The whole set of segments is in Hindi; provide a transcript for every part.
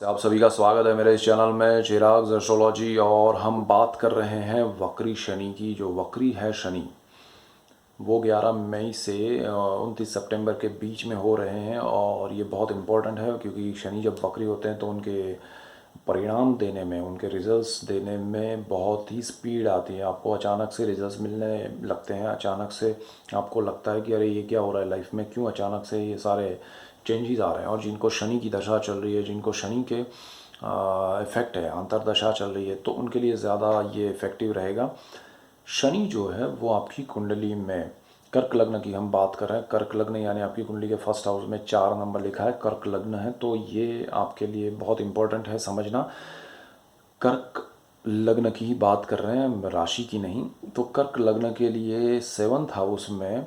आप सभी का स्वागत है मेरे इस चैनल में चिराग एस्ट्रोलॉजी। और हम बात कर रहे हैं वक्री शनि की। जो वक्री है शनि वो 11 मई से 29 सितंबर के बीच में हो रहे हैं। और ये बहुत इम्पोर्टेंट है क्योंकि शनि जब वक्री होते हैं तो उनके परिणाम देने में, उनके रिजल्ट्स देने में बहुत ही स्पीड आती है। आपको अचानक से रिजल्ट्स मिलने लगते हैं। अचानक से आपको लगता है कि अरे ये क्या हो रहा है लाइफ में, क्यों अचानक से ये सारे चेंजेस आ रहे हैं। और जिनको शनि की दशा चल रही है, जिनको शनि के इफ़ेक्ट है, अंतरदशा चल रही है, तो उनके लिए ज़्यादा ये इफ़ेक्टिव रहेगा। शनि जो है वो आपकी कुंडली में, कर्क लग्न की हम बात कर रहे हैं। कर्क लग्न यानी आपकी कुंडली के फर्स्ट हाउस में 4 नंबर लिखा है, कर्क लग्न है। तो ये आपके लिए बहुत इंपॉर्टेंट है समझना। कर्क लग्न की ही बात कर रहे हैं, राशि की नहीं। तो कर्क लग्न के लिए 7th हाउस में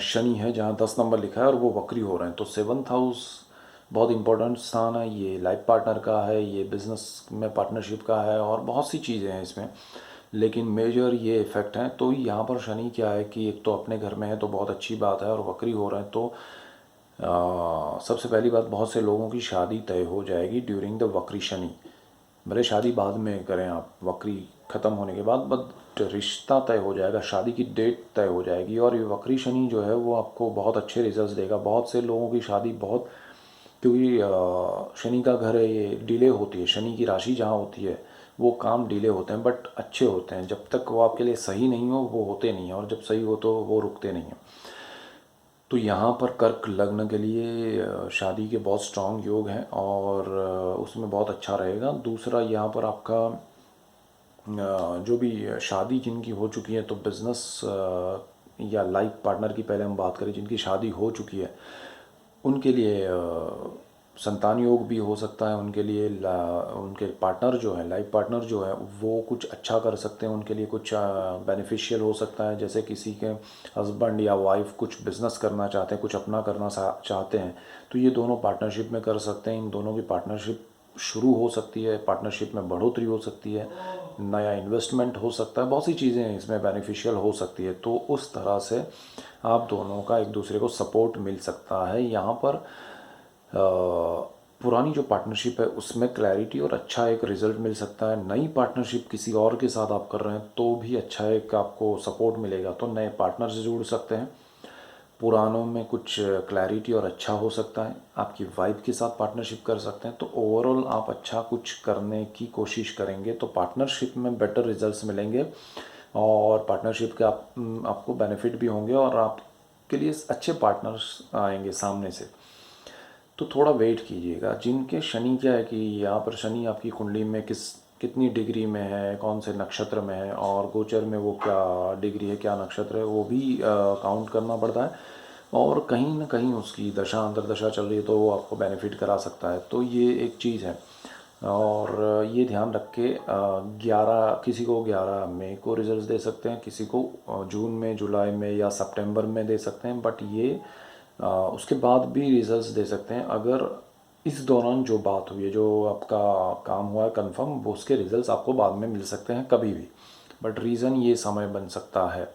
शनि है, जहाँ 10 नंबर लिखा है और वो वक्री हो रहे हैं। तो 7th हाउस बहुत इंपॉर्टेंट स्थान है। ये लाइफ पार्टनर का है, ये बिजनेस में पार्टनरशिप का है और बहुत सी चीज़ें हैं इसमें, लेकिन मेजर ये इफ़ेक्ट हैं। तो यहाँ पर शनि क्या है कि एक तो अपने घर में है तो बहुत अच्छी बात है, और वक्री हो रहे हैं तो सबसे पहली बात, बहुत से लोगों की शादी तय हो जाएगी ड्यूरिंग द वक्री शनि। भले शादी बाद में करें आप, वक्री ख़त्म होने के बाद, बट रिश्ता तय हो जाएगा, शादी की डेट तय हो जाएगी। और ये वक्री शनि जो है वो आपको बहुत अच्छे रिजल्ट्स देगा। बहुत से लोगों की शादी बहुत, क्योंकि शनि का घर है, ये डिले होती है। शनि की राशि जहाँ होती है वो काम डिले होते हैं बट अच्छे होते हैं। जब तक वो आपके लिए सही नहीं हो वो होते नहीं हैं, और जब सही हो तो वो रुकते नहीं हैं। तो यहाँ पर कर्क लग्न के लिए शादी के बहुत स्ट्रांग योग हैं और उसमें बहुत अच्छा रहेगा। दूसरा, यहाँ पर आपका जो भी शादी जिनकी हो चुकी है, तो बिज़नेस या लाइफ पार्टनर की पहले हम बात करें, जिनकी शादी हो चुकी है उनके लिए संतान योग भी हो सकता है। उनके लिए उनके पार्टनर जो है, लाइफ पार्टनर जो है, वो कुछ अच्छा कर सकते हैं, उनके लिए कुछ बेनिफिशियल हो सकता है। जैसे किसी के हस्बैंड या वाइफ कुछ बिजनेस करना चाहते हैं, कुछ अपना करना चाहते हैं, तो ये दोनों पार्टनरशिप में कर सकते हैं। इन दोनों की पार्टनरशिप शुरू हो सकती है, पार्टनरशिप में बढ़ोतरी हो सकती है, नया इन्वेस्टमेंट हो सकता है, बहुत सी चीज़ें इसमें बेनिफिशियल हो सकती है। तो उस तरह से आप दोनों का एक दूसरे को सपोर्ट मिल सकता है। यहाँ पर पुरानी जो पार्टनरशिप है उसमें क्लैरिटी और अच्छा एक रिजल्ट मिल सकता है। नई पार्टनरशिप किसी और के साथ आप कर रहे हैं तो भी अच्छा एक आपको सपोर्ट मिलेगा, तो नए पार्टनर से जुड़ सकते हैं। पुरानों में कुछ क्लैरिटी और अच्छा हो सकता है। आपकी वाइफ के साथ पार्टनरशिप कर सकते हैं। तो ओवरऑल आप अच्छा कुछ करने की कोशिश करेंगे तो पार्टनरशिप में बेटर रिजल्ट्स मिलेंगे, और पार्टनरशिप के आपको बेनिफिट भी होंगे और आपके लिए अच्छे पार्टनर्स आएंगे सामने से। तो थोड़ा वेट कीजिएगा। जिनके शनि क्या है कि यहाँ पर शनि आपकी कुंडली में कितनी डिग्री में है, कौन से नक्षत्र में है, और गोचर में वो क्या डिग्री है, क्या नक्षत्र है, वो भी काउंट करना पड़ता है। और कहीं ना कहीं उसकी दशा अंतरदशा चल रही है तो वो आपको बेनिफिट करा सकता है। तो ये एक चीज़ है। और ये ध्यान रख के 11 किसी को 11 मई को रिजल्ट्स दे सकते हैं, किसी को जून में, जुलाई में या सितंबर में दे सकते हैं। बट ये उसके बाद भी रिजल्ट्स दे सकते हैं। अगर इस दौरान जो बात हुई है, जो आपका काम हुआ है कंफर्म, वो उसके रिजल्ट्स आपको बाद में मिल सकते हैं कभी भी, बट रीज़न ये समय बन सकता है।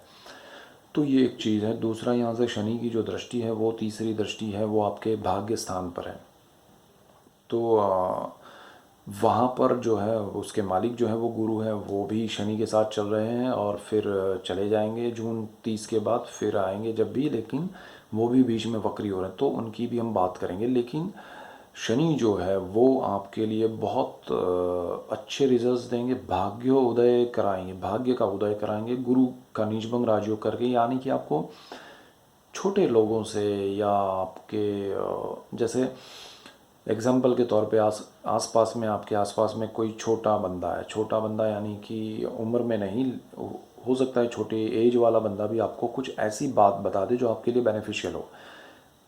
तो ये एक चीज़ है। दूसरा, यहाँ से शनि की जो दृष्टि है वो तीसरी दृष्टि है, वो आपके भाग्य स्थान पर है। तो वहाँ पर जो है उसके मालिक जो है वो गुरु है, वो भी शनि के साथ चल रहे हैं और फिर चले जाएंगे जून 30 के बाद, फिर आएंगे जब भी, लेकिन वो भी बीच में वक्री हो रहे हैं तो उनकी भी हम बात करेंगे। लेकिन शनि जो है वो आपके लिए बहुत अच्छे रिजल्ट्स देंगे, भाग्य उदय कराएंगे, भाग्य का उदय कराएंगे गुरु का नीचभंग राजयोग करके। यानी कि आपको छोटे लोगों से या आपके जैसे एग्जाम्पल के तौर पे आस पास में, आपके आसपास में कोई छोटा बंदा है, छोटा बंदा यानी कि उम्र में नहीं, हो सकता है छोटे एज वाला बंदा भी आपको कुछ ऐसी बात बता दे जो आपके लिए बेनिफिशियल हो,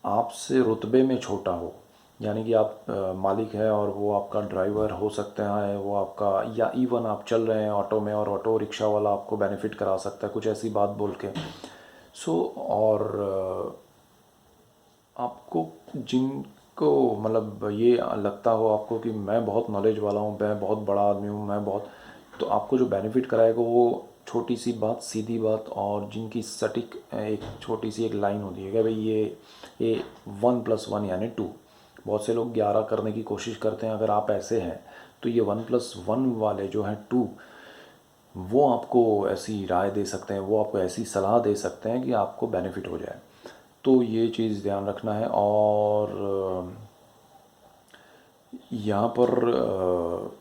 आपसे रुतबे में छोटा हो। यानी कि आप मालिक है और वो आपका ड्राइवर हो सकता है, वो आपका, या इवन आप चल रहे हैं ऑटो में और ऑटो रिक्शा वाला आपको बेनिफिट करा सकता है कुछ ऐसी बात बोल के। और आपको जिनको मतलब ये लगता हो आपको कि मैं बहुत नॉलेज वाला हूँ, मैं बहुत बड़ा आदमी हूँ, मैं बहुत, तो आपको जो बेनिफिट कराएगा वो छोटी सी बात, सीधी बात, और जिनकी सटीक एक छोटी सी एक लाइन होती है कि भाई ये 1+1 यानी 2, बहुत से लोग 11 करने की कोशिश करते हैं। अगर आप ऐसे हैं तो ये 1+1 वाले जो हैं 2, वो आपको ऐसी राय दे सकते हैं, वो आपको ऐसी सलाह दे सकते हैं कि आपको बेनिफिट हो जाए। तो ये चीज़ ध्यान रखना है। और यहाँ पर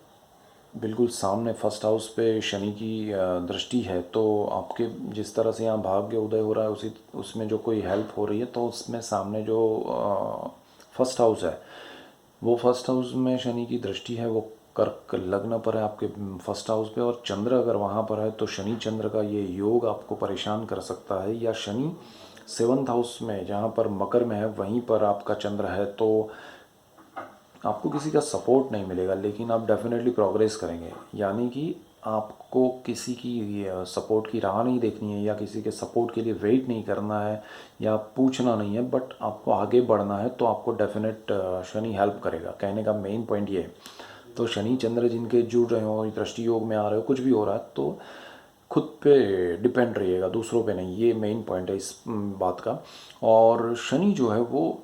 बिल्कुल सामने फर्स्ट हाउस पे शनि की दृष्टि है, तो आपके जिस तरह से यहाँ भाग्य उदय हो रहा है उसी उसमें जो कोई हेल्प हो रही है, तो उसमें सामने जो फर्स्ट हाउस है, वो फर्स्ट हाउस में शनि की दृष्टि है, वो कर्क लग्न पर है आपके फर्स्ट हाउस पे। और चंद्र अगर वहाँ पर है तो शनि चंद्र का ये योग आपको परेशान कर सकता है। या शनि 7th हाउस में जहाँ पर मकर में है वहीं पर आपका चंद्र है, तो आपको किसी का सपोर्ट नहीं मिलेगा, लेकिन आप डेफिनेटली प्रोग्रेस करेंगे। यानी कि आपको किसी की सपोर्ट की राह नहीं देखनी है, या किसी के सपोर्ट के लिए वेट नहीं करना है, या पूछना नहीं है, बट आपको आगे बढ़ना है। तो आपको डेफिनेट शनि हेल्प करेगा। कहने का मेन पॉइंट ये है। तो शनि चंद्र जिनके जुड़ रहे हो, दृष्टि योग में आ रहे हो, कुछ भी हो रहा है, तो खुद पे डिपेंड रहिएगा, दूसरों पे नहीं। ये मेन पॉइंट है इस बात का। और शनि जो है वो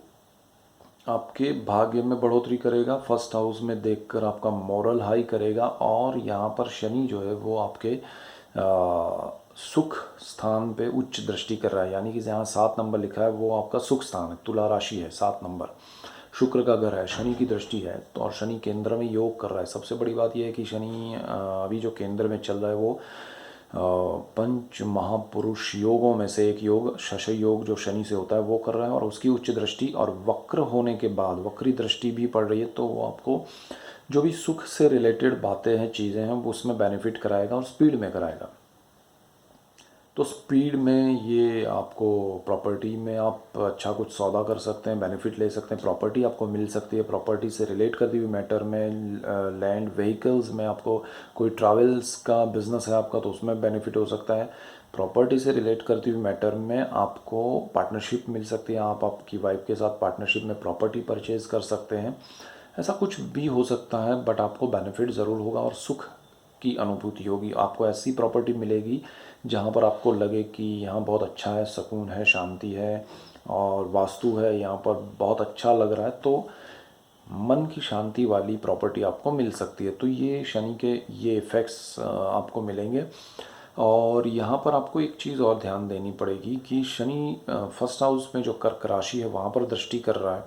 आपके भाग्य में बढ़ोतरी करेगा, फर्स्ट हाउस में देखकर आपका मोरल हाई करेगा। और यहाँ पर शनि जो है वो आपके सुख स्थान पे उच्च दृष्टि कर रहा है। यानी कि जहाँ 7 नंबर लिखा है वो आपका सुख स्थान है, तुला राशि है, 7 नंबर शुक्र का घर है, शनि की दृष्टि है। तो और शनि केंद्र में योग कर रहा है। सबसे बड़ी बात यह है कि शनि अभी जो केंद्र में चल रहा है वो पंच महापुरुष योगों में से एक योग, शश योग, जो शनि से होता है वो कर रहा है। और उसकी उच्च दृष्टि और वक्र होने के बाद वक्री दृष्टि भी पड़ रही है, तो वो आपको जो भी सुख से रिलेटेड बातें हैं, चीज़ें हैं, वो उसमें बेनिफिट कराएगा और स्पीड में कराएगा। तो स्पीड में ये आपको प्रॉपर्टी में आप अच्छा कुछ सौदा कर सकते हैं, बेनिफिट ले सकते हैं, प्रॉपर्टी आपको मिल सकती है। प्रॉपर्टी से रिलेट करती हुई मैटर में, लैंड व्हीकल्स में, आपको कोई ट्रैवल्स का बिजनेस है आपका तो उसमें बेनिफिट हो सकता है। प्रॉपर्टी से रिलेट करती हुई मैटर में आपको पार्टनरशिप मिल सकती है। आप आपकी वाइफ के साथ पार्टनरशिप में प्रॉपर्टी परचेज कर सकते हैं। ऐसा कुछ भी हो सकता है, बट आपको बेनिफिट ज़रूर होगा और सुख की अनुभूति होगी। आपको ऐसी प्रॉपर्टी मिलेगी जहाँ पर आपको लगे कि यहाँ बहुत अच्छा है, सुकून है, शांति है, और वास्तु है यहाँ पर बहुत अच्छा लग रहा है, तो मन की शांति वाली प्रॉपर्टी आपको मिल सकती है। तो ये शनि के ये इफ़ेक्ट्स आपको मिलेंगे। और यहाँ पर आपको एक चीज़ और ध्यान देनी पड़ेगी कि शनि फर्स्ट हाउस में जो कर्क राशि है वहाँ पर दृष्टि कर रहा है।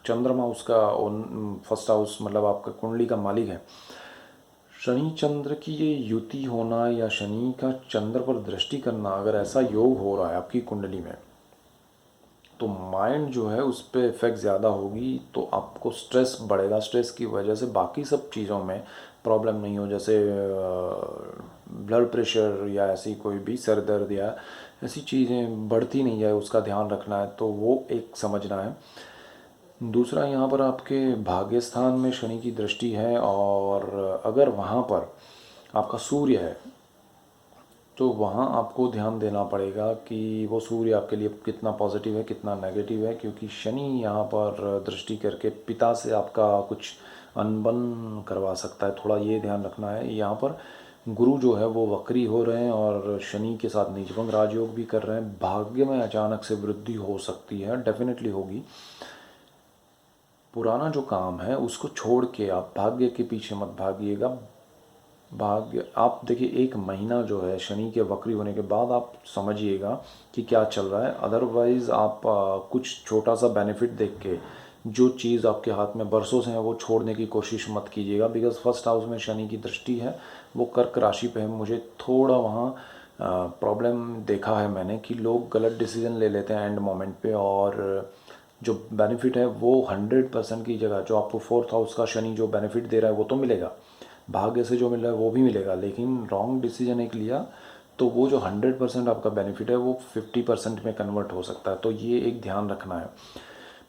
चंद्रमा उसका फर्स्ट हाउस मतलब आपका कुंडली का मालिक है। शनि चंद्र की ये युति होना या शनि का चंद्र पर दृष्टि करना, अगर ऐसा योग हो रहा है आपकी कुंडली में, तो माइंड जो है उस पर इफ़ेक्ट ज़्यादा होगी। तो आपको स्ट्रेस बढ़ेगा। स्ट्रेस की वजह से बाकी सब चीज़ों में प्रॉब्लम नहीं हो, जैसे ब्लड प्रेशर या ऐसी कोई भी सर दर्द या ऐसी चीज़ें बढ़ती नहीं जाए, उसका ध्यान रखना है। तो वो एक समझना है। दूसरा, यहाँ पर आपके भाग्य स्थान में शनि की दृष्टि है, और अगर वहाँ पर आपका सूर्य है तो वहाँ आपको ध्यान देना पड़ेगा कि वो सूर्य आपके लिए कितना पॉजिटिव है, कितना नेगेटिव है। क्योंकि शनि यहाँ पर दृष्टि करके पिता से आपका कुछ अनबन करवा सकता है, थोड़ा ये ध्यान रखना है। यहाँ पर गुरु जो है वो वक्री हो रहे हैं और शनि के साथ नीचभंग राजयोग भी कर रहे हैं। भाग्य में अचानक से वृद्धि हो सकती है, डेफिनेटली होगी। पुराना जो काम है उसको छोड़ के आप भाग्य के पीछे मत भागिएगा। भाग्य आप देखिए, 1 महीना जो है शनि के वक्री होने के बाद आप समझिएगा कि क्या चल रहा है। अदरवाइज़ आप कुछ छोटा सा बेनिफिट देख के जो चीज़ आपके हाथ में बरसों से है वो छोड़ने की कोशिश मत कीजिएगा। बिकॉज फर्स्ट हाउस में शनि की दृष्टि है, वो कर्क राशि पे है। मुझे थोड़ा वहाँ प्रॉब्लम देखा है मैंने कि लोग गलत डिसीजन ले लेते हैं एंड मोमेंट पे, और जो बेनिफिट है वो 100% की जगह जो आपको 4th हाउस का शनि जो बेनिफिट दे रहा है वो तो मिलेगा, भाग्य से जो मिल रहा है वो भी मिलेगा, लेकिन रॉन्ग डिसीजन एक लिया तो वो जो 100% आपका बेनिफिट है वो 50% में कन्वर्ट हो सकता है। तो ये एक ध्यान रखना है।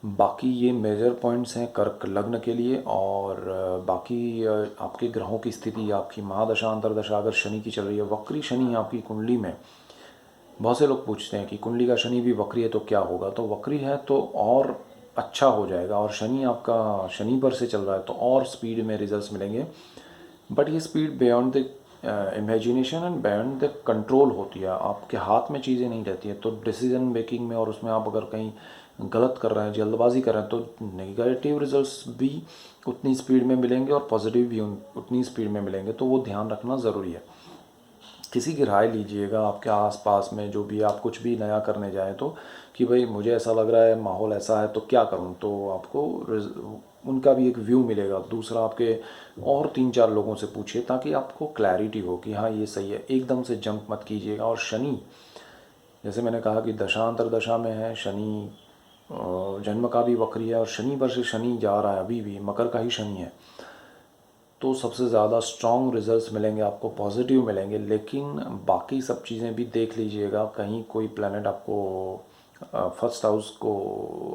बाकी ये मेजर पॉइंट्स हैं कर्क लग्न के लिए। और बाकी आपके ग्रहों की स्थिति, आपकी महादशा अंतरदशा अगर शनि की चल रही है, वक्री शनि है आपकी कुंडली में। बहुत से लोग पूछते हैं कि कुंडली का शनि भी वक्री है तो क्या होगा। तो वक्री है तो और अच्छा हो जाएगा, और शनि आपका शनि पर से चल रहा है तो और स्पीड में रिजल्ट्स मिलेंगे। बट ये speed beyond the imagination and beyond the control होती है, आपके हाथ में चीज़ें नहीं रहती है। तो डिसीजन मेकिंग में और उसमें आप अगर कहीं गलत कर रहे हैं, जल्दबाजी कर रहे हैं, तो नेगेटिव रिजल्ट्स भी उतनी स्पीड में मिलेंगे और पॉजिटिव भी उतनी स्पीड में मिलेंगे। तो वो ध्यान रखना ज़रूरी है। किसी की राय लीजिएगा आपके आसपास में, जो भी आप कुछ भी नया करने जाएं तो, कि भाई मुझे ऐसा लग रहा है, माहौल ऐसा है, तो क्या करूं, तो आपको उनका भी एक व्यू मिलेगा। दूसरा, आपके और 3-4 लोगों से पूछिए ताकि आपको क्लैरिटी हो कि हाँ ये सही है। एकदम से जंप मत कीजिएगा। और शनि, जैसे मैंने कहा कि दशांतर दशा में है शनि, जन्म का भी वक्री है, और शनि पर से शनि जा रहा है, अभी भी मकर का ही शनि है, तो सबसे ज़्यादा स्ट्रॉन्ग रिजल्ट्स मिलेंगे आपको, पॉजिटिव मिलेंगे। लेकिन बाकी सब चीज़ें भी देख लीजिएगा, कहीं कोई प्लैनेट आपको फर्स्ट हाउस को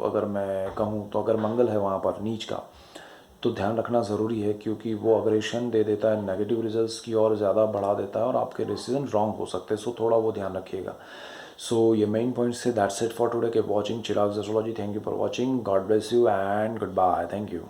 अगर मैं कहूँ तो अगर मंगल है वहाँ पर नीच का, तो ध्यान रखना ज़रूरी है, क्योंकि वो अग्रेशन दे देता है, नेगेटिव रिजल्ट्स की और ज़्यादा बढ़ा देता है और आपके डिसीजन रॉन्ग हो सकते हैं। सो थोड़ा वो ध्यान रखिएगा। सो ये मेन पॉइंट्स थे। दैट्स इट फॉर टुडे के watching Chirag's astrology. Thank you for watching. God bless you and goodbye. Thank you.